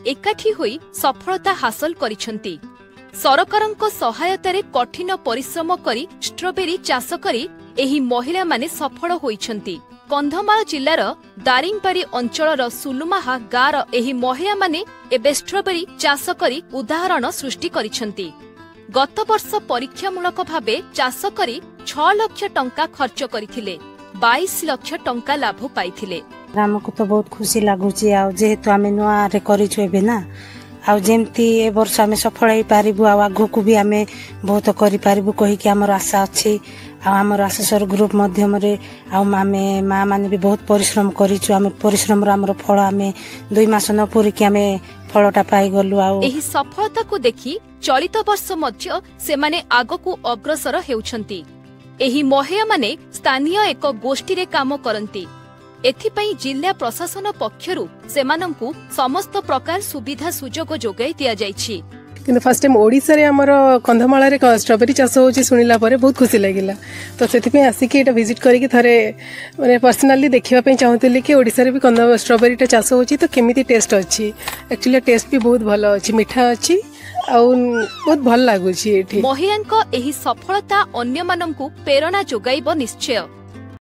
एकाठी होई सफलता हासिल करिसंती। सरकारक सहायतारे कठिन परिश्रम करी स्ट्रॉबेरी चाष करी एही महिला माने सफल होइछंती। कंधमाल जिल्लार दारिंगबाड़ी अंचलर सुलुमाहा गाँर एही महिला माने एबे स्ट्रॉबेरी चाष करी उदाहरण सृष्टि करिसंती। गत वर्ष परीक्षामूलक भावे चाष करी 6 लाख टंका खर्च करथिले, 22 लाख टंका लाभ पाइथिले। हमको तो बहुत खुशी लागुची आ जेहेतु आमे नुआ रे करिछु एबे ना आ जेमती ए वर्ष आमे सफल होई पारिबु आ आगु को भी आमे बहुत करि पारिबु कहि कि हमर आशा अछि। आ हमर आशासर ग्रुप माध्यम रे आ आमे मां माने भी बहुत परिश्रम करिछु। आमे परिश्रम रा हमर फळ आमे 2 मास न पूरी कि आमे फळटा पाई गलु। आ एही सफलता को देखि चलित वर्ष मध्य से माने आगो को अग्रसर हेउछंती। एही महिला माने स्थानीय एक गोष्ठी रे काम करंती। एथिपई जिल्ला प्रशासन पक्षरु सेमानंकु समस्त प्रकार सुविधा सुजोग जोगाई दिया जायछि। किंतु फर्स्ट टाइम ओडिसा रे हमर कंधमाल रे स्ट्रॉबेरी चाष होची सुनिला परे बहुत खुशी लागिला। तो सेथिपई आसिकी एटा विजिट करी कि थरे माने पर्सनली देखिबा पई चाहूतली कि ओडिसा रे भी स्ट्रॉबेरी टा चाष होची तो केमिति टेस्ट अछि। एक्चुअली टेस्ट भी बहुत भलो अछि, मिठा अछि आ बहुत भल लागुछि। एठी महिलांक एही सफलता अन्य मानंकु प्रेरणा जोगाइबो निश्चय।